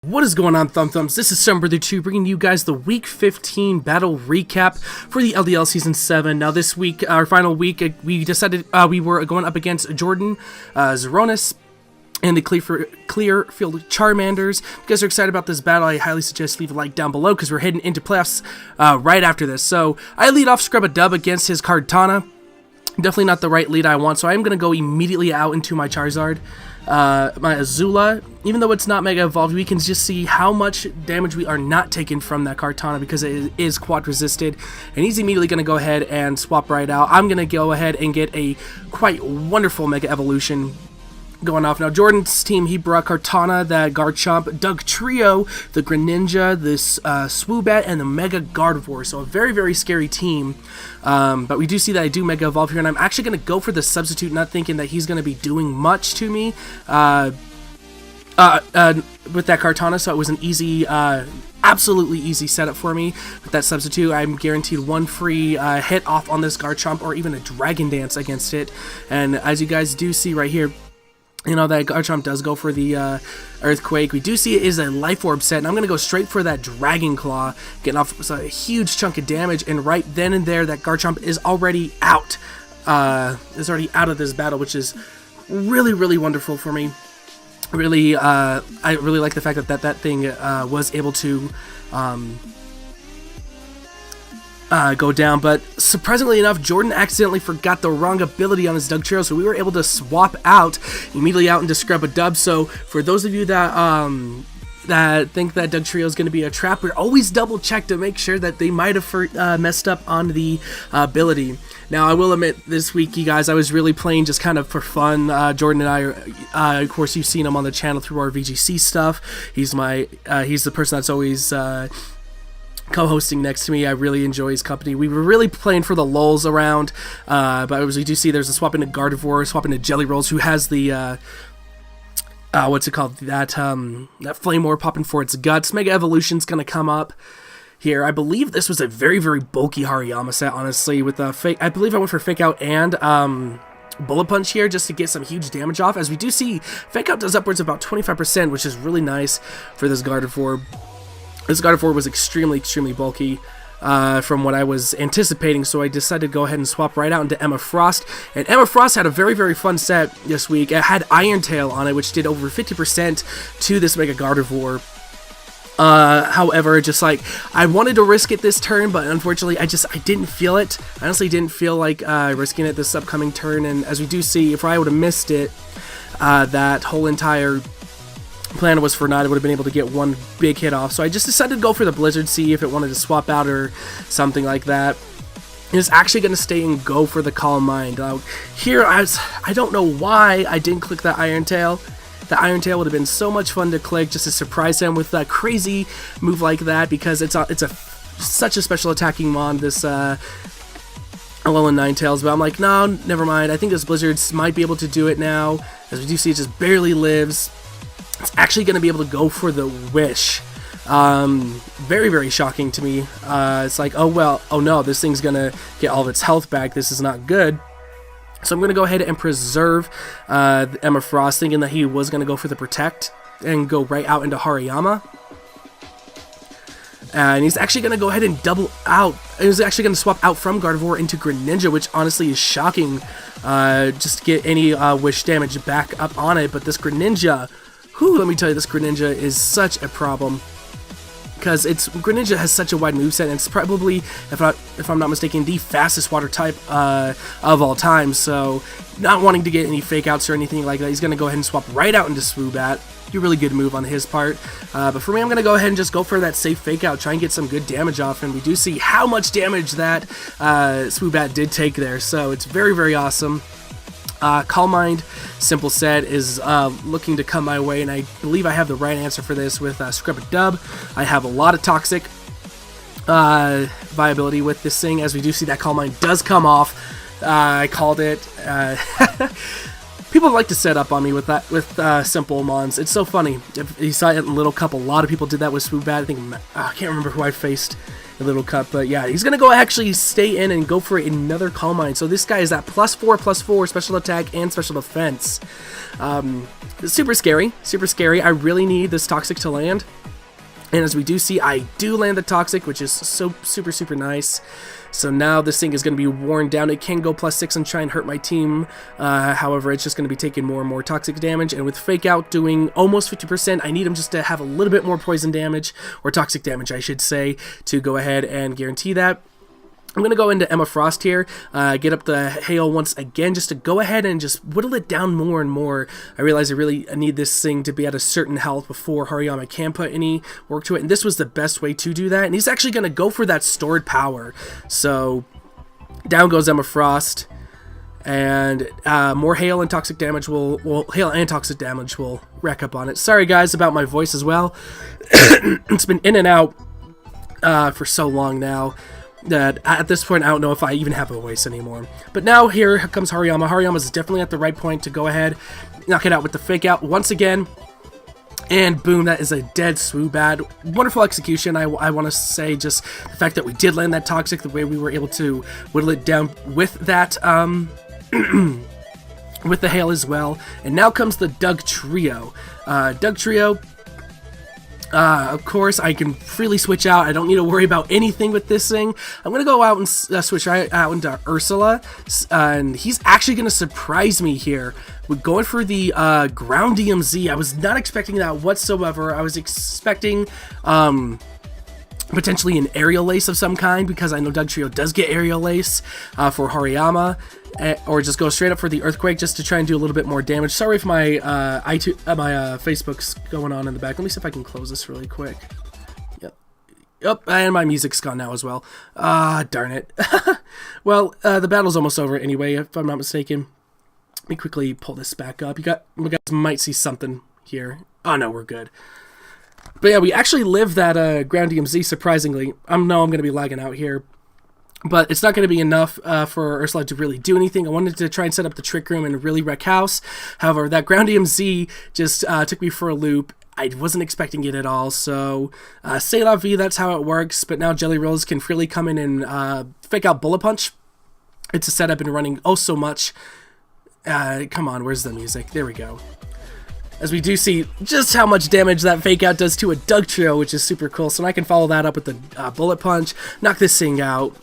What is going on, Thumbthumbs? This is Swampert 2 bringing you guys the Week 15 battle recap for the LDL Season 7. Now this week, our final week, we decided we were going up against Jordan, Zeronis, and the Clearfield Charmanders. If you guys are excited about this battle, I highly suggest leave a like down below because we're heading into playoffs right after this. So I lead off Scrub a Dub against his Kartana. Definitely not the right lead I want, so I'm going to go immediately out into my Charizard. My Azula, even though it's not Mega Evolved, we can just see how much damage we are not taking from that Kartana because it is quad resisted, and he's immediately going to go ahead and swap right out. I'm going to go ahead and get a quite wonderful Mega Evolution going off. Now Jordan's team, he brought Kartana, that Garchomp, Dugtrio, the Greninja, this Swoobat, and the Mega Gardevoir. So a very, very scary team. But we do see that I do Mega Evolve here, and I'm actually going to go for the substitute, not thinking that he's going to be doing much to me with that Kartana. So it was an easy, absolutely easy setup for me with that substitute. I'm guaranteed one free hit off on this Garchomp, or even a Dragon Dance against it. And as you guys do see right here, you know, that Garchomp does go for the Earthquake. We do see it is a Life Orb set, and I'm going to go straight for that Dragon Claw, getting off a huge chunk of damage, and right then and there, that Garchomp is already out. Is already out of this battle, which is really, really wonderful for me. Really, I really like the fact that that thing was able to go down, but surprisingly enough, Jordan accidentally forgot the wrong ability on his Dugtrio, so we were able to swap out immediately out into Scrub a Dub. So for those of you that that think that Dugtrio is going to be a trap, we always double check to make sure that they might have messed up on the ability. Now I will admit, this week, you guys, I was really playing just kind of for fun. Jordan and I, of course, you've seen him on the channel through our VGC stuff. He's the person that's always co-hosting next to me. I really enjoy his company. We were really playing for the lulz around, but as we do see, there's a swap into Gardevoir, swap into Jelly Rolls, who has the what's it called? That Flame Orb popping for its guts. Mega Evolution's gonna come up here. I believe this was a very, very bulky Hariyama set, honestly, with a fake. I believe I went for Fake Out and Bullet Punch here just to get some huge damage off. As we do see, Fake Out does upwards of about 25%, which is really nice for this Gardevoir. This Gardevoir was extremely, extremely bulky from what I was anticipating, so I decided to go ahead and swap right out into Emma Frost. And Emma Frost had a very, very fun set this week. It had Iron Tail on it, which did over 50% to this Mega Gardevoir. However, just like, I wanted to risk it this turn, but unfortunately, I didn't feel it. I honestly didn't feel like risking it this upcoming turn, and as we do see, if I would have missed it, that whole entire plan was for naught. I would have been able to get one big hit off, so I just decided to go for the Blizzard, see if it wanted to swap out or something like that. It's actually going to stay and go for the Calm Mind. Here, I don't know why I didn't click that Iron Tail. The Iron Tail would have been so much fun to click just to surprise him with a crazy move like that, because it's such a special attacking mon, this Alolan Ninetales, but I'm like, no, never mind. I think this Blizzard might be able to do it now. As we do see, it just barely lives. It's actually going to be able to go for the Wish. Very, very shocking to me. It's like, oh well, oh no, this thing's going to get all of its health back. This is not good. So I'm going to go ahead and preserve Emma Frost, thinking that he was going to go for the Protect and go right out into Hariyama. And he's actually going to go ahead and double out. He's actually going to swap out from Gardevoir into Greninja, which honestly is shocking. Just to get any Wish damage back up on it. But this Greninja, whew, let me tell you, this Greninja is such a problem, because Greninja has such a wide moveset, and it's probably, if I'm not mistaken, the fastest water type of all time. So not wanting to get any fake outs or anything like that, he's going to go ahead and swap right out into Swoobat. A really good move on his part. But for me, I'm going to go ahead and just go for that safe fake out, try and get some good damage off, and we do see how much damage that Swoobat did take there. So it's very, very awesome. Calm Mind, simple set, is looking to come my way, and I believe I have the right answer for this with Scrub a Dub. I have a lot of toxic viability with this thing, as we do see that Calm Mind does come off. I called it. People like to set up on me with that, with simple mons. It's so funny. If you saw it in Little Cup, a lot of people did that with Swoobat. I can't remember who I faced a little cut. But yeah, he's gonna go actually stay in and go for another Calm Mind. So this guy is at +4/+4 special attack and special defense. Super scary, super scary. I really need this Toxic to land. And as we do see, I do land the Toxic, which is so super nice. So now this thing is going to be worn down. It can go +6 and try and hurt my team. However, it's just going to be taking more and more Toxic damage. And with Fake Out doing almost 50%, I need him just to have a little bit more poison damage, or Toxic damage, I should say, to go ahead and guarantee that. I'm going to go into Emma Frost here, get up the Hail once again, just to go ahead and just whittle it down more and more. I realize I really need this thing to be at a certain health before Hariyama can put any work to it, and this was the best way to do that, and he's actually going to go for that stored power. So, down goes Emma Frost, and more Hail and Toxic damage Hail and Toxic damage will rack up on it. Sorry guys about my voice as well. It's been in and out for so long now that at this point I don't know if I even have a voice anymore. But now here comes Hariyama. Hariyama is definitely at the right point to go ahead, knock it out with the Fake Out once again. And boom, that is a dead Swoobat. Wonderful execution, I want to say. Just the fact that we did land that Toxic, the way we were able to whittle it down with that, with the Hail as well. And now comes the Doug Trio. Doug Trio, of course, I can freely switch out. I don't need to worry about anything with this thing. I'm going to go out and switch right out into Ursula, and he's actually going to surprise me here. We're going for the ground DMZ. I was not expecting that whatsoever. I was expecting potentially an Aerial Ace of some kind, because I know Doug Trio does get Aerial Ace for Hariyama, or just go straight up for the Earthquake just to try and do a little bit more damage. Sorry if my Facebook's going on in the back. Let me see if I can close this really quick. Yep, and my music's gone now as well. Darn it. Well, the battle's almost over anyway, if I'm not mistaken. Let me quickly pull this back up. You guys might see something here. Oh no, we're good. But yeah, we actually lived that ground DMZ, surprisingly. I know I'm going to be lagging out here, but it's not going to be enough for Ursula to really do anything. I wanted to try and set up the Trick Room and really wreck house. However, that ground DMZ just took me for a loop. I wasn't expecting it at all, so c'est la vie, that's how it works. But now Jelly Rolls can freely come in and Fake Out Bullet Punch. It's a setup and running oh so much. Come on, where's the music? There we go. As we do see just how much damage that Fake Out does to a Doug Trio, which is super cool. So I can follow that up with the Bullet Punch, knock this thing out.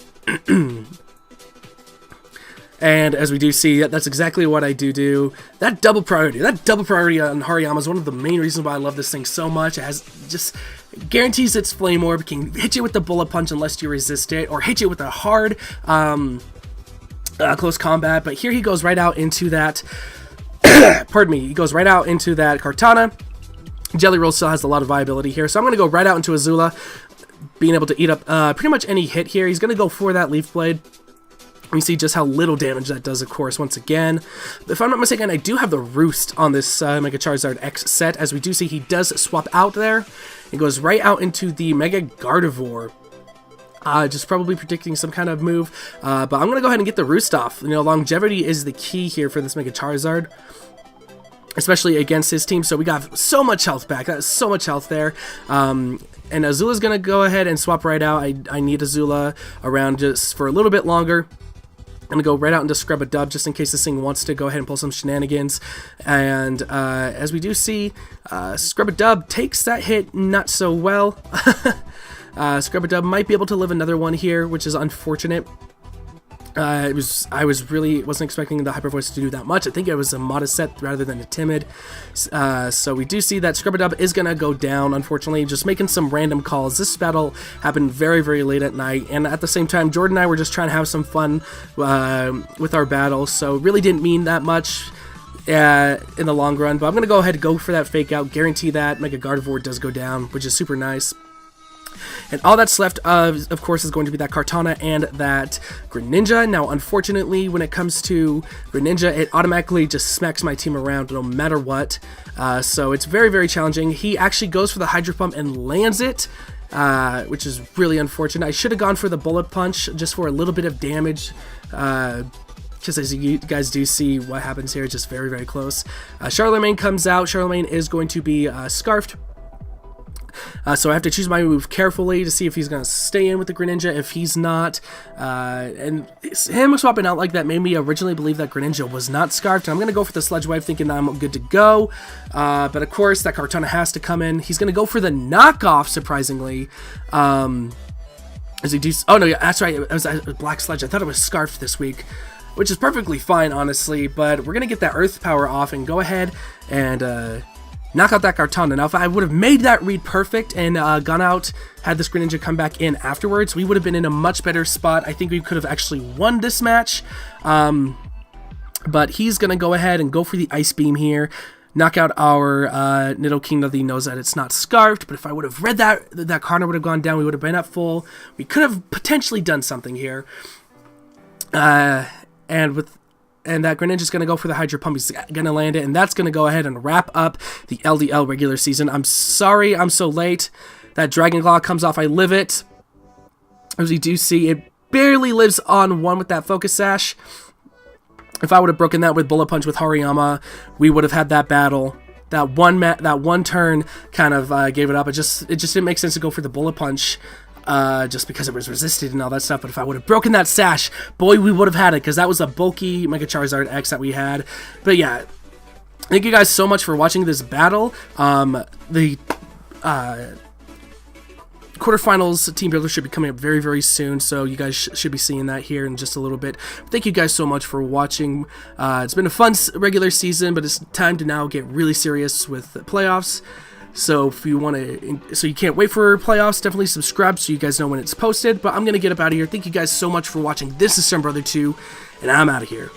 And as we do see, that's exactly what I do. That double priority on Hariyama is one of the main reasons why I love this thing so much. It has just guarantees its Flame Orb, can hit you with the Bullet Punch unless you resist it, or hit you with a hard close combat. But here he goes right out into that, pardon me, he goes right out into that Kartana. Jelly Roll still has a lot of viability here, so I'm going to go right out into Azula, being able to eat up pretty much any hit here. He's going to go for that Leaf Blade. We see just how little damage that does, of course, once again. If I'm not mistaken, I do have the Roost on this Mega Charizard X set, as we do see he does swap out there. He goes right out into the Mega Gardevoir. Just probably predicting some kind of move, but I'm going to go ahead and get the Roost off. You know, longevity is the key here for this Mega Charizard, especially against his team. So we got so much health back. That's so much health there. And Azula's going to go ahead and swap right out. I need Azula around just for a little bit longer. I'm going to go right out into Scrub a Dub just in case this thing wants to go ahead and pull some shenanigans. And as we do see, Scrub a Dub takes that hit not so well. Scrub a Dub might be able to live another one here, which is unfortunate. I wasn't expecting the Hyper Voice to do that much. I think it was a modest set rather than a timid. So we do see that Scrub a Dub is going to go down, unfortunately, just making some random calls. This battle happened very, very late at night, and at the same time, Jordan and I were just trying to have some fun with our battle, so really didn't mean that much in the long run. But I'm going to go ahead and go for that Fake Out, guarantee that Mega Gardevoir does go down, which is super nice. And all that's left, of course, is going to be that Kartana and that Greninja. Now, unfortunately, when it comes to Greninja, it automatically just smacks my team around no matter what. So it's very, very challenging. He actually goes for the Hydro Pump and lands it, which is really unfortunate. I should have gone for the Bullet Punch just for a little bit of damage. Just as you guys do see what happens here, just very, very close. Charlemagne comes out. Charlemagne is going to be scarfed. So I have to choose my move carefully to see if he's going to stay in with the Greninja. If he's not, and him swapping out like that made me originally believe that Greninja was not Scarfed. And I'm going to go for the Sludge Wave thinking that I'm good to go. But of course, that Kartana has to come in. He's going to go for the knockoff, surprisingly. As he does, oh no, yeah, that's right. It was a Black Sludge. I thought it was Scarfed this week, which is perfectly fine, honestly. But we're gonna get that Earth Power off and go ahead and knock out that Kartana. Now, if I would have made that read perfect and gone out, had this Greninja come back in afterwards, we would have been in a much better spot. I think we could have actually won this match. But he's gonna go ahead and go for the Ice Beam here. Knock out our Nidoking. That he knows that it's not Scarfed, but if I would have read that Karna would have gone down, we would have been at full. We could have potentially done something here. And that Greninja's going to go for the Hydro Pump. He's going to land it, and that's going to go ahead and wrap up the LDL regular season. I'm sorry I'm so late. That Dragon Claw comes off. I live it. As you do see, it barely lives on 1 with that Focus Sash. If I would have broken that with Bullet Punch with Hariyama, we would have had that battle. That one turn kind of gave it up. It just didn't make sense to go for the Bullet Punch, just because it was resisted and all that stuff. But if I would have broken that Sash, boy, we would have had it, because that was a bulky Mega Charizard X that we had. But yeah, thank you guys so much for watching this battle. The quarterfinals team builder should be coming up very, very soon, so you guys should be seeing that here in just a little bit. Thank you guys so much for watching. It's been a fun regular season, but it's time to now get really serious with the playoffs. So if you want to, so you can't wait for playoffs, definitely subscribe so you guys know when it's posted. But I'm gonna get up out of here. Thank you guys so much for watching. This is Thumbbrother 2, and I'm out of here.